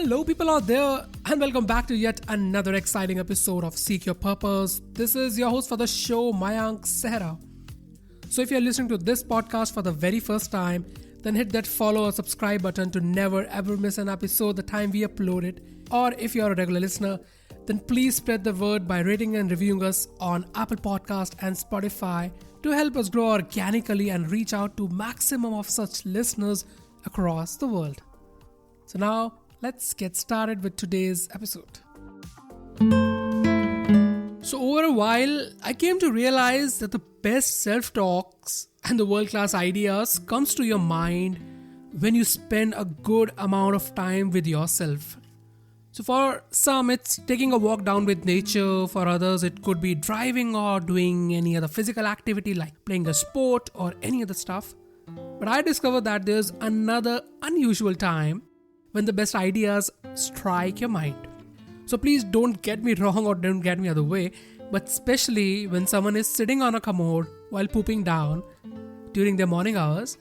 Hello people out there and welcome back to yet another exciting episode of Seek Your Purpose. This is your host for the show, Mayank Sehra. So if you're listening to this podcast for the very first time, then hit that follow or subscribe button to never ever miss an episode the time we upload it. Or if you're a regular listener, then please spread the word by rating and reviewing us on Apple Podcast and Spotify to help us grow organically and reach out to maximum of such listeners across the world. So now, let's get started with today's episode. So over a while, I came to realize that the best self-talks and the world-class ideas comes to your mind when you spend a good amount of time with yourself. So for some, it's taking a walk down with nature. For others, it could be driving or doing any other physical activity like playing a sport or any other stuff. But I discovered that there's another unusual time when the best ideas strike your mind. So please don't get me wrong or don't get me other way, but especially when someone is sitting on a commode while pooping down during their morning hours,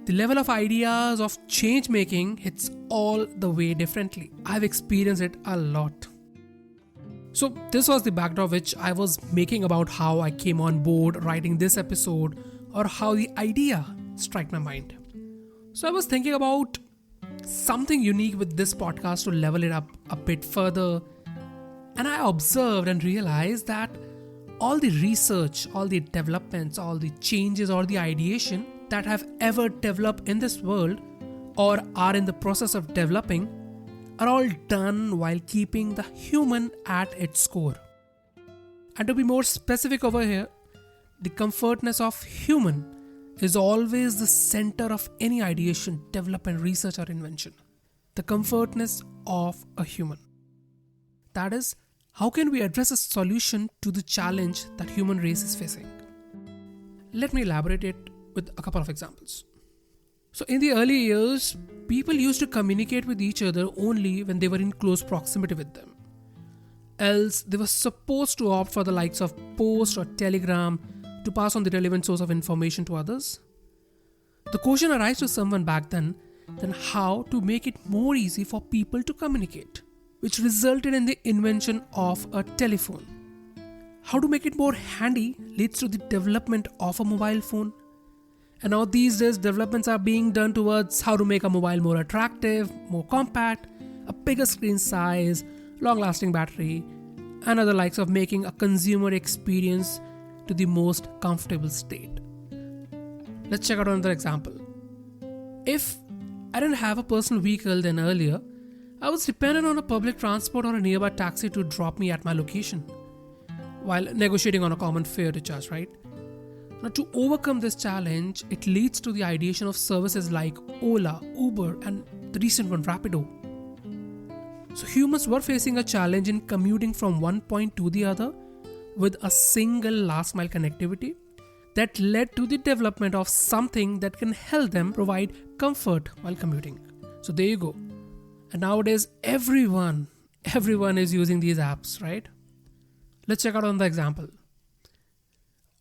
the level of ideas of change making hits all the way differently. I've experienced it a lot. So this was the backdrop which I was making about how I came on board writing this episode or how the idea struck my mind. So I was thinking about something unique with this podcast to level it up a bit further, and I observed and realized that all the research, all the developments, all the changes or the ideation that have ever developed in this world or are in the process of developing are all done while keeping the human at its core. And to be more specific over here, the comfortness of human is always the center of any ideation, development, research or invention. The comfortness of a human. That is, how can we address a solution to the challenge that human race is facing? Let me elaborate it with a couple of examples. So in the early years, people used to communicate with each other only when they were in close proximity with them. Else, they were supposed to opt for the likes of post or telegram to pass on the relevant source of information to others. The question arises to someone back then how to make it more easy for people to communicate, which resulted in the invention of a telephone. How to make it more handy leads to the development of a mobile phone. And now these days developments are being done towards how to make a mobile more attractive, more compact, a bigger screen size, long-lasting battery, and other likes of making a consumer experience to the most comfortable state. Let's check out another example. If I didn't have a personal vehicle then earlier, I was dependent on a public transport or a nearby taxi to drop me at my location while negotiating on a common fare to charge, right? Now to overcome this challenge, it leads to the ideation of services like Ola, Uber and the recent one Rapido. So humans were facing a challenge in commuting from one point to the other with a single last mile connectivity that led to the development of something that can help them provide comfort while commuting. So there you go. And nowadays everyone is using these apps, right? Let's check out on the example.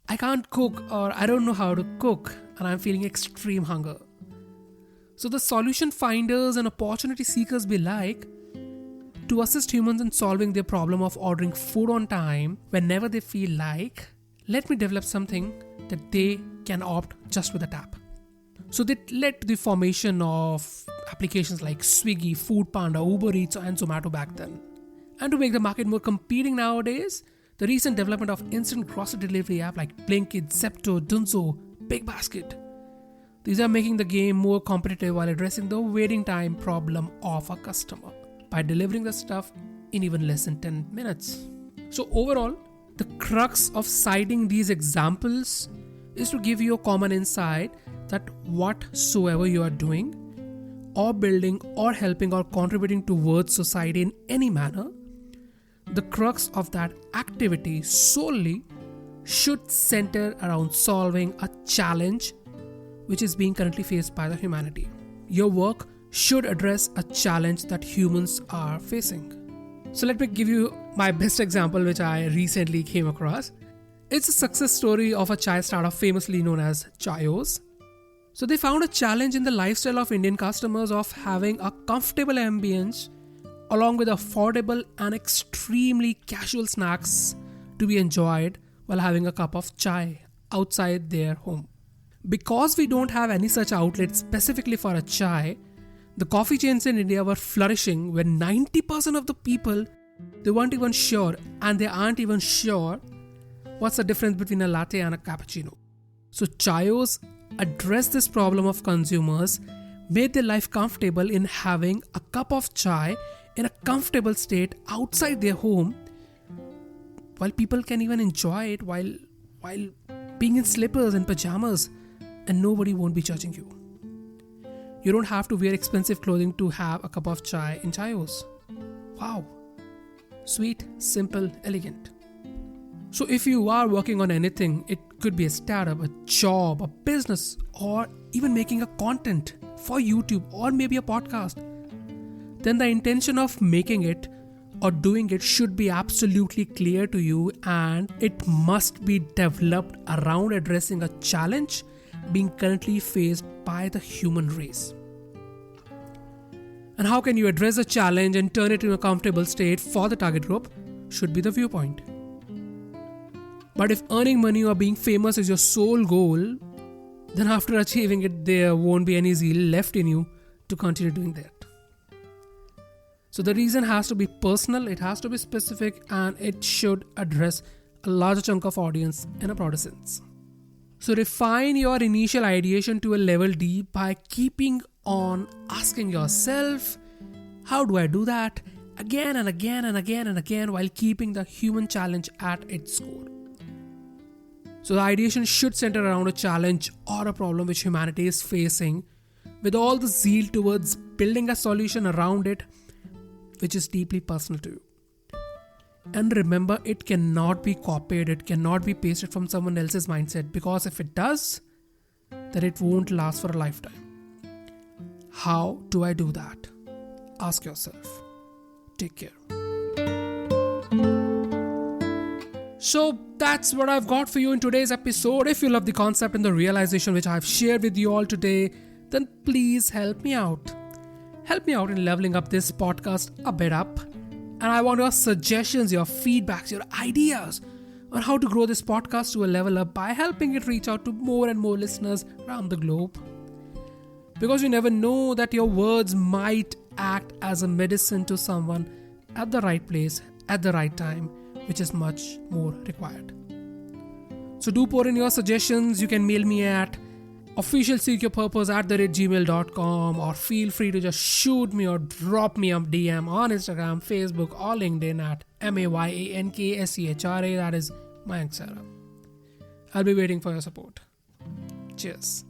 I can't cook or I don't know how to cook and I'm feeling extreme hunger. So the solution finders and opportunity seekers be like, to assist humans in solving their problem of ordering food on time whenever they feel like, let me develop something that they can opt just with a tap. So that led to the formation of applications like Swiggy, Food Panda, Uber Eats and Zomato back then. And to make the market more competing nowadays, the recent development of instant grocery delivery app like Blinkit, Zepto, Dunzo, Big Basket. These are making the game more competitive while addressing the waiting time problem of a customer by delivering the stuff in even less than 10 minutes. So overall, the crux of citing these examples is to give you a common insight that whatsoever you are doing or building or helping or contributing towards society in any manner, the crux of that activity solely should center around solving a challenge which is being currently faced by the humanity. Your work should address a challenge that humans are facing. So let me give you my best example which I recently came across. It's a success story of a chai startup famously known as Chayos. So they found a challenge in the lifestyle of Indian customers of having a comfortable ambience along with affordable and extremely casual snacks to be enjoyed while having a cup of chai outside their home. Because we don't have any such outlet specifically for a chai, the coffee chains in India were flourishing when 90% of the people, they weren't even sure, and they aren't even sure what's the difference between a latte and a cappuccino. So Chayos addressed this problem of consumers, made their life comfortable in having a cup of chai in a comfortable state outside their home, while people can even enjoy it while being in slippers and pajamas, and nobody won't be judging you. You don't have to wear expensive clothing to have a cup of chai in Chayos. Wow. Sweet, simple, elegant. So if you are working on anything, it could be a startup, a job, a business, or even making a content for YouTube or maybe a podcast, then the intention of making it or doing it should be absolutely clear to you, and it must be developed around addressing a challenge being currently faced by the human race. And how can you address a challenge and turn it into a comfortable state for the target group should be the viewpoint. But if earning money or being famous is your sole goal, then after achieving it, there won't be any zeal left in you to continue doing that. So the reason has to be personal, it has to be specific, and it should address a larger chunk of audience in a broader sense. So refine your initial ideation to a level D by keeping on asking yourself, how do I do that? Again and again and again and again, while keeping the human challenge at its core. So the ideation should center around a challenge or a problem which humanity is facing, with all the zeal towards building a solution around it, which is deeply personal to you. And remember, it cannot be copied, it cannot be pasted from someone else's mindset, because if it does, then it won't last for a lifetime. How do I do that? Ask yourself. Take care. So that's what I've got for you in today's episode. If you love the concept and the realization which I've shared with you all today, then please help me out. Help me out in leveling up this podcast a bit up. And I want your suggestions, your feedbacks, your ideas on how to grow this podcast to a level up by helping it reach out to more and more listeners around the globe. Because you never know that your words might act as a medicine to someone at the right place, at the right time, which is much more required. So do pour in your suggestions. You can mail me at officialseekyourpurpose@gmail.com, or feel free to just shoot me or drop me a DM on Instagram, Facebook, or LinkedIn at MAYANKSEHRA. That is Mayank Sarah. I'll be waiting for your support. Cheers.